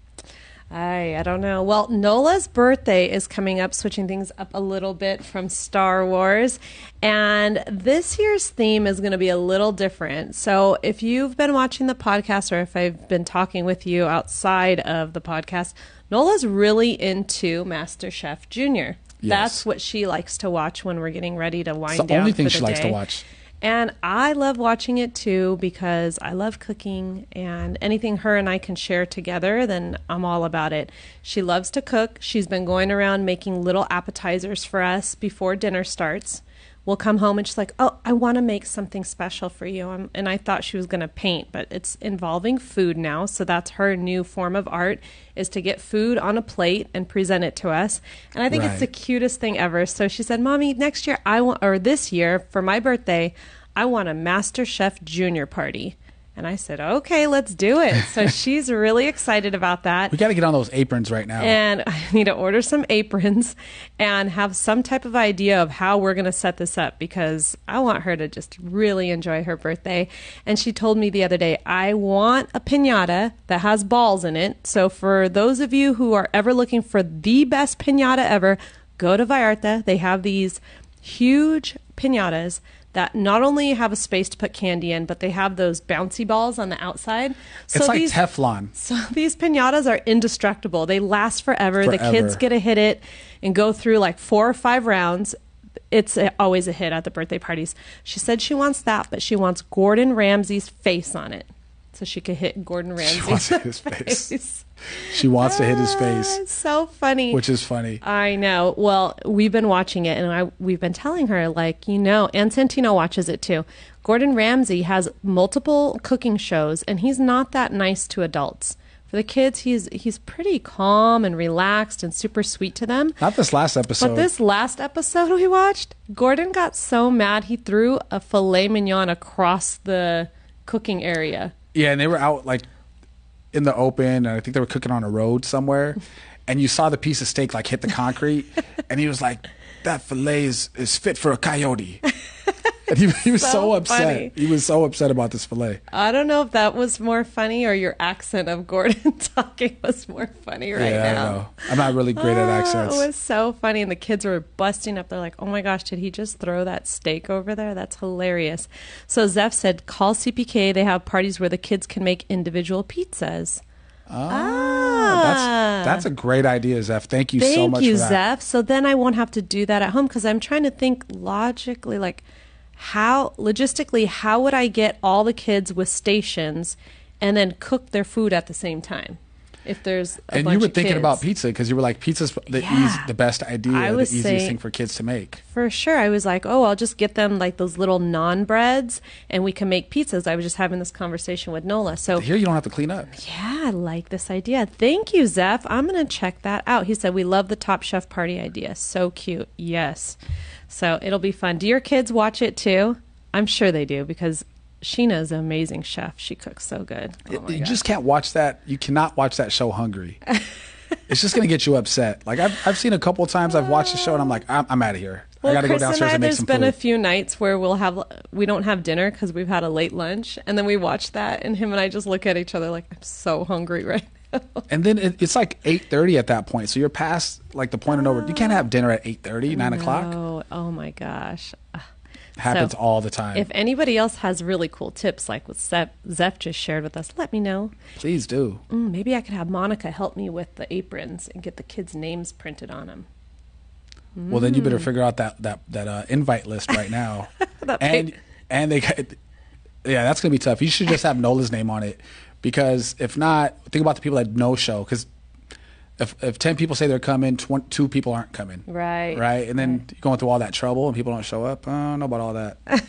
I don't know. Well, Nola's birthday is coming up, switching things up a little bit from Star Wars. And this year's theme is going to be a little different. So if you've been watching the podcast or if I've been talking with you outside of the podcast, Nola's really into MasterChef Junior. Yes. That's what she likes to watch when we're getting ready to wind down. It's the only thing for she the likes day. to watch. And I love watching it too because I love cooking, and anything her and I can share together, then I'm all about it. She loves to cook. She's been going around making little appetizers for us before dinner starts. We'll come home and she's like, oh, I want to make something special for you. And I thought she was going to paint, but it's involving food now. So that's her new form of art, is to get food on a plate and present it to us. And I think it's the cutest thing ever. So she said, Mommy, next year this year for my birthday, I want a MasterChef Junior party. And I said, okay, let's do it. So she's really excited about that. We got to get on those aprons right now. And I need to order some aprons and have some type of idea of how we're going to set this up, because I want her to just really enjoy her birthday. And she told me the other day, I want a piñata that has balls in it. So for those of you who are ever looking for the best piñata ever, go to Vallarta. They have these huge piñatas that not only have a space to put candy in, but they have those bouncy balls on the outside. So it's like Teflon. So these piñatas are indestructible. They last forever. The kids get to hit it and go through like 4 or 5 rounds. It's always a hit at the birthday parties. She said she wants that, but she wants Gordon Ramsay's face on it. So she could hit Gordon Ramsay. She wants to hit his face. She wants to hit his face. It's so funny. Which is funny. I know. Well, we've been watching it, and we've been telling her, like, and Santino watches it too. Gordon Ramsay has multiple cooking shows, and he's not that nice to adults. For the kids, he's pretty calm and relaxed and super sweet to them. Not this last episode. But this last episode we watched, Gordon got so mad he threw a filet mignon across the cooking area. Yeah, and they were out like in the open, and I think they were cooking on a road somewhere, and you saw the piece of steak like hit the concrete, and he was like, that filet is fit for a coyote. And he was so upset. Funny. He was so upset about this filet. I don't know if that was more funny or your accent of Gordon talking was more funny now. I don't know. I'm not really great at accents. It was so funny, and the kids were busting up. They're like, oh my gosh, did he just throw that steak over there? That's hilarious. So Zeph said, call CPK. They have parties where the kids can make individual pizzas. That's a great idea, Zeph. Thank you so much for that. Thank you, Zeph. So then I won't have to do that at home, because I'm trying to think logically, like, how would I get all the kids with stations and then cook their food at the same time? If there's a bunch you were of thinking kids. about pizza, because you were like, pizza's the best idea, the easiest thing for kids to make. For sure. I was like, I'll just get them like those little naan breads and we can make pizzas. I was just having this conversation with Nola. So here you don't have to clean up. Yeah, I like this idea. Thank you, Zeph. I'm going to check that out. He said, we love the Top Chef party idea. So cute. Yes. So it'll be fun. Do your kids watch it too? I'm sure they do, because Sheena is an amazing chef. She cooks so good. You just can't watch that. You cannot watch that show hungry. It's just going to get you upset. Like I've seen a couple of times I've watched the show and I'm like, I'm out of here. Well, I got to go Chris downstairs and make some food. There's been a few nights where we don't have dinner because we've had a late lunch, and then we watch that, and him and I just look at each other like, I'm so hungry right now. And then it's like 8:30 at that point, so you're past like the point of no return. You can't have dinner at 8:30, 9 o'clock. Oh my gosh. Happens all the time. If anybody else has really cool tips like what Zeph just shared with us, let me know. Please do. Maybe I could have Monica help me with the aprons and get the kids' names printed on them. Well, then you better figure out that invite list right now. and they got, that's going to be tough. You should just have Nola's name on it, because if not, think about the people that no show, because if 10 people say they're coming, 2 people aren't coming. Right. And then you're going through all that trouble and people don't show up. I don't know about all that. You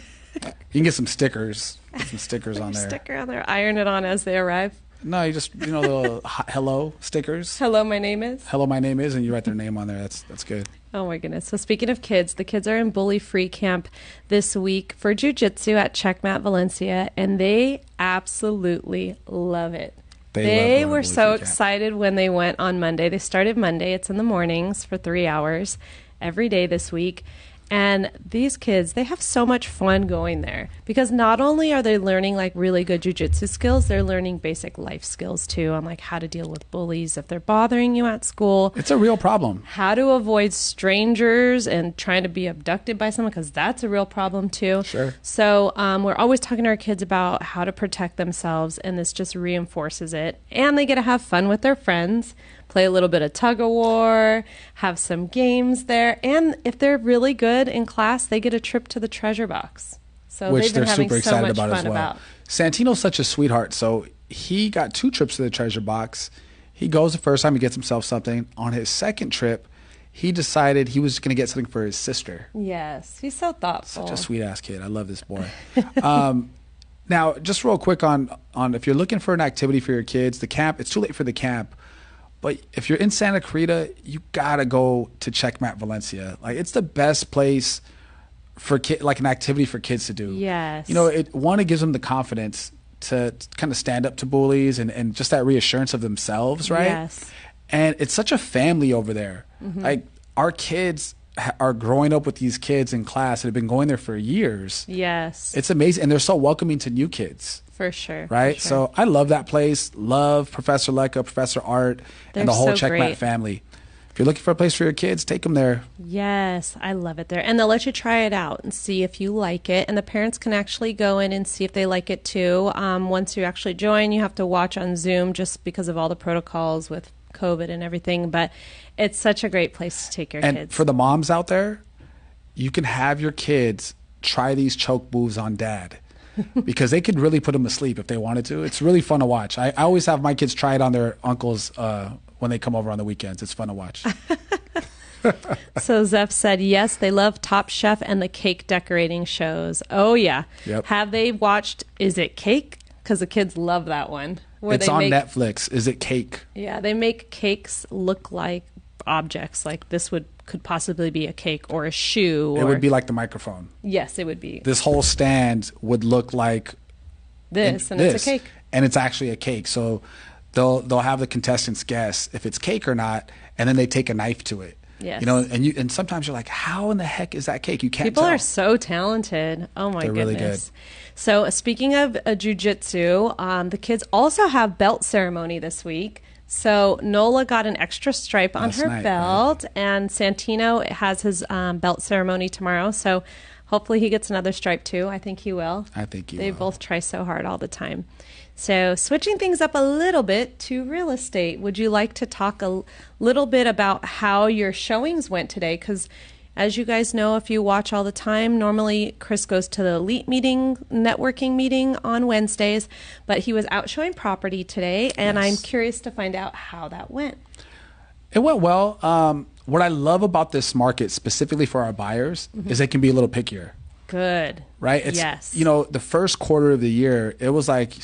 can get some stickers. Get some stickers on there. Sticker on there. Iron it on as they arrive. No, you just, the little hello stickers. Hello, my name is. Hello, my name is, and you write their name on there. That's good. Oh my goodness. So speaking of kids, the kids are in Bully Free Camp this week for Jiu-Jitsu at Checkmat Valencia, and they absolutely love it. They were so excited when they went on Monday. They started Monday. It's in the mornings for 3 hours every day this week. And these kids, they have so much fun going there, because not only are they learning like really good jiu-jitsu skills, they're learning basic life skills too, on like how to deal with bullies if they're bothering you at school. It's a real problem. How to avoid strangers and trying to be abducted by someone, because that's a real problem too. Sure. So we're always talking to our kids about how to protect themselves, and this just reinforces it. And they get to have fun with their friends, play a little bit of tug of war, have some games there. And if they're really good in class, they get a trip to the treasure box. So which they've been they're having super so excited much about fun as well. About. Santino's such a sweetheart. So he got 2 trips to the treasure box. He goes the first time, he gets himself something. On his second trip, he decided he was going to get something for his sister. Yes, he's so thoughtful. Such a sweet-ass kid. I love this boy. Now, just real quick on if you're looking for an activity for your kids, the camp, it's too late for the camp. But if you're in Santa Clarita, you got to go to Checkmat Valencia. Like, it's the best place for like an activity for kids to do. Yes. It gives them the confidence to kind of stand up to bullies and just that reassurance of themselves, right? Yes. And it's such a family over there. Mm-hmm. Like, our kids are growing up with these kids in class that have been going there for years. Yes. It's amazing. And they're so welcoming to new kids. For sure. Right? For sure. So I love that place. Love Professor Lecca, Professor Art, and the whole Checkmat family. If you're looking for a place for your kids, take them there. Yes, I love it there. And they'll let you try it out and see if you like it. And the parents can actually go in and see if they like it too. Once you actually join, you have to watch on Zoom just because of all the protocols with COVID and everything. But it's such a great place to take your kids. And for the moms out there, you can have your kids try these choke moves on dad. Because they could really put them to sleep if they wanted to. It's really fun to watch. I always have my kids try it on their uncles when they come over on the weekends. It's fun to watch. So Zeph said, yes, they love Top Chef and the cake decorating shows. Oh, yeah. Yep. Have they watched Is It Cake? Because the kids love that one. It's on Netflix. Is It Cake? Yeah, they make cakes look like objects. Like this could possibly be a cake or a shoe. It would be like the microphone. Yes, it would be. This whole stand would look like this, and it's a cake. And it's actually a cake. So they'll have the contestants guess if it's cake or not, and then they take a knife to it. Yes. And sometimes you're like, how in the heck is that cake? You can't People tell. are so talented. Oh my goodness. Really good. So speaking of jiu-jitsu, the kids also have belt ceremony this week. So Nola got an extra stripe on her belt, and Santino has his belt ceremony tomorrow. So hopefully he gets another stripe too. I think he will. They both try so hard all the time. So switching things up a little bit to real estate, would you like to talk a little bit about how your showings went today? Because as you guys know, if you watch all the time, normally Chris goes to the elite meeting, networking meeting on Wednesdays, but he was out showing property today, and I'm curious to find out how that went. It went well. What I love about this market, specifically for our buyers, is they can be a little pickier. Good. Right? Yes. The first quarter of the year, it was like,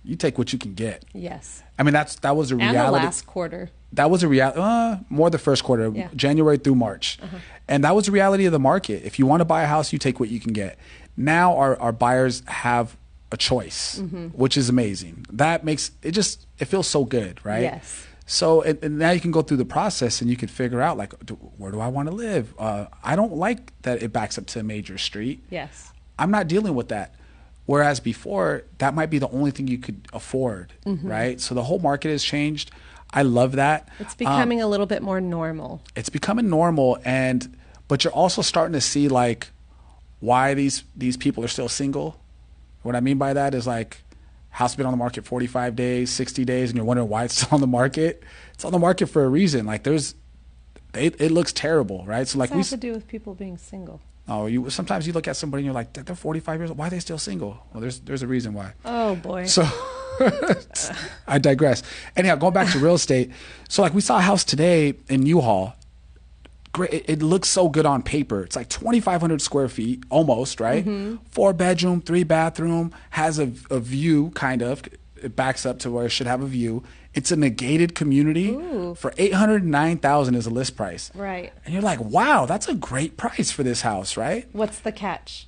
you take what you can get. Yes. I mean, that was a reality. And the last quarter. That was a reality. More the first quarter, January through March. And that was the reality of the market. If you want to buy a house, you take what you can get. Now our buyers have a choice, which is amazing. That makes it feels so good, right? Yes. So and now you can go through the process and you can figure out, like, where do I want to live? I don't like that it backs up to a major street. Yes. I'm not dealing with that. Whereas before, that might be the only thing you could afford, right? So the whole market has changed. I love that. It's becoming a little bit more normal. It's becoming normal, but you're also starting to see, like, why these people are still single. What I mean by that is like, house been on the market 45 days, 60 days, and you're wondering why it's still on the market. It's on the market for a reason. Like it looks terrible, right? So like, what's that have to do with people being single? Oh, sometimes you look at somebody and you're like, they're 45 years old. Why are they still single? Well, there's a reason why. Oh boy. So I digress. Anyhow, going back to real estate. So like, we saw a house today in U-Haul. Great. It looks so good on paper. It's like 2,500 square feet, almost, right? 4 bedroom, 3 bathroom, has a view, kind of. It backs up to where it should have a view. It's a negated community. Ooh. For $809,000 is a list price. Right. And you're like, wow, that's a great price for this house, right? What's the catch?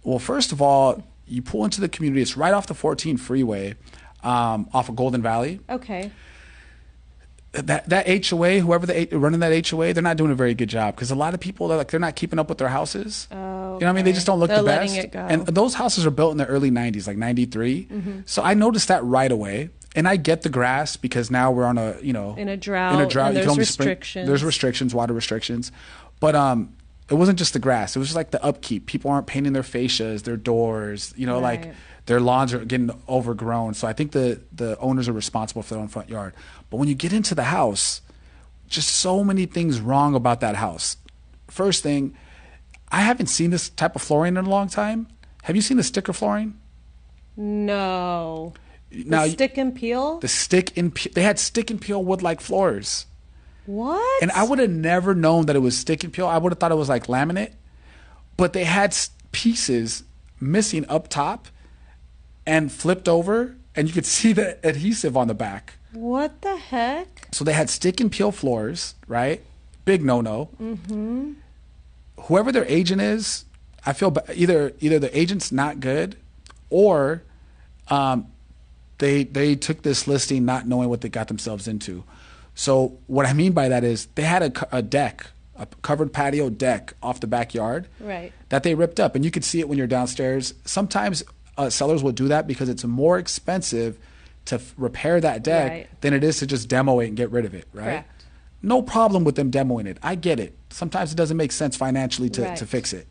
Well, first of all, you pull into the community. It's right off the 14 freeway, off of Golden Valley. Okay. That HOA, whoever running that HOA, they're not doing a very good job, because a lot of people they're not keeping up with their houses. Oh, you know what I mean? They just don't look they're the best. letting it go. And those houses are built in the early 90s, like 93. So I noticed that right away. And I get the grass, because now we're on in a drought. And there's restrictions. There's restrictions, water restrictions. But it wasn't just the grass. It was just like the upkeep. People aren't painting their fascias, their doors, Right. like their lawns are getting overgrown. So I think the owners are responsible for their own front yard. But when you get into the house, just so many things wrong about that house. First thing, I haven't seen this type of flooring in a long time. Have you seen the sticker flooring? No. Now, stick and peel? They had stick and peel wood-like floors. What? And I would have never known that it was stick and peel. I would have thought it was like laminate. But they had pieces missing up top and flipped over, and you could see the adhesive on the back. What the heck? So they had stick and peel floors, right? Big no-no. Whoever their agent is, I feel either the agent's not good, or they took this listing not knowing what they got themselves into. So what I mean by that is they had a deck, a covered patio deck off the backyard, right, that they ripped up, and you could see it when you're downstairs. Sometimes sellers will do that because it's more expensive to repair that deck than it is to just demo it and get rid of it, right? Correct. No problem with them demoing it. I get it. Sometimes it doesn't make sense financially to fix it.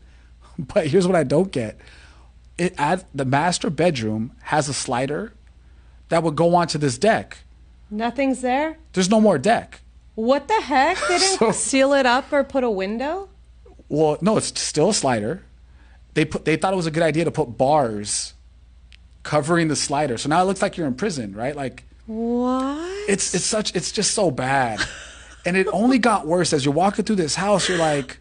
But here's what I don't get. The master bedroom has a slider that would go onto this deck. Nothing's there? There's no more deck. What the heck? They didn't seal it up or put a window? Well, no, it's still a slider. They thought it was a good idea to put bars covering the slider. So now it looks like you're in prison, right? Like, what? It's just so bad. And it only got worse as you're walking through this house. You're like,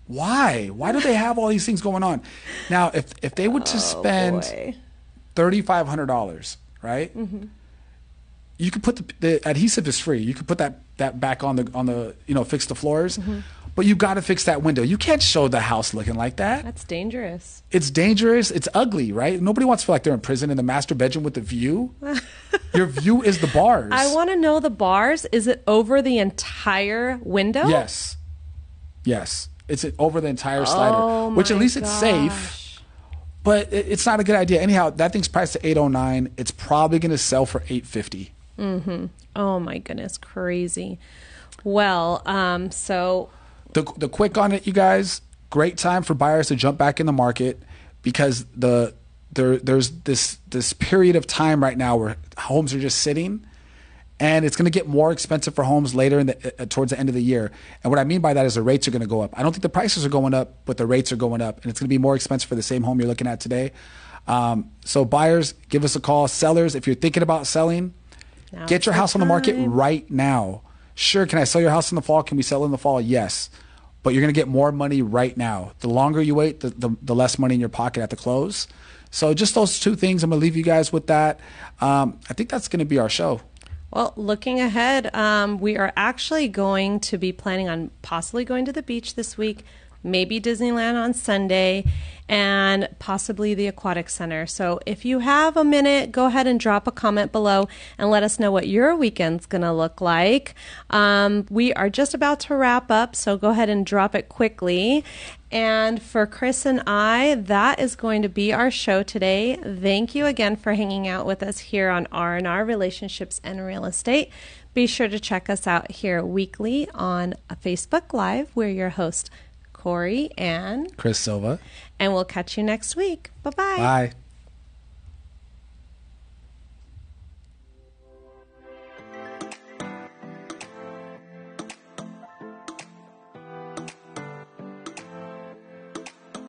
why? Why do they have all these things going on? Now, if they were to spend $3,500, right? You could put the adhesive is free. You could put that back on the fix the floors. But you got to fix that window. You can't show the house looking like that. That's dangerous. It's dangerous. It's ugly, right? Nobody wants to feel like they're in prison in the master bedroom with the view. Your view is the bars. I want to know the bars. Is it over the entire window? Yes. It's over the entire slider, which at least it's safe. But it's not a good idea. Anyhow, that thing's priced at $809. It's probably going to sell for $850. Oh my goodness, crazy. Well, so the quick on it, you guys. Great time for buyers to jump back in the market, because there's this period of time right now where homes are just sitting, and it's going to get more expensive for homes later towards the end of the year. And what I mean by that is the rates are going to go up. I don't think the prices are going up, but the rates are going up, and it's going to be more expensive for the same home you're looking at today. So buyers, give us a call. Sellers, if you're thinking about selling, get your house on the market right now. Sure, can I sell your house in the fall? Can we sell in the fall? Yes. But you're going to get more money right now. The longer you wait, the less money in your pocket at the close. So just those two things. I'm going to leave you guys with that. I think that's going to be our show. Well, looking ahead, we are actually going to be planning on possibly going to the beach this week, maybe Disneyland on Sunday, and possibly the Aquatic Center. So if you have a minute, go ahead and drop a comment below and let us know what your weekend's going to look like. We are just about to wrap up, so go ahead and drop it quickly. And for Chris and I, that is going to be our show today. Thank you again for hanging out with us here on R&R Relationships and Real Estate. Be sure to check us out here weekly on Facebook Live. We're your host, Corey and Chris Silva. And we'll catch you next week. Bye-bye. Bye.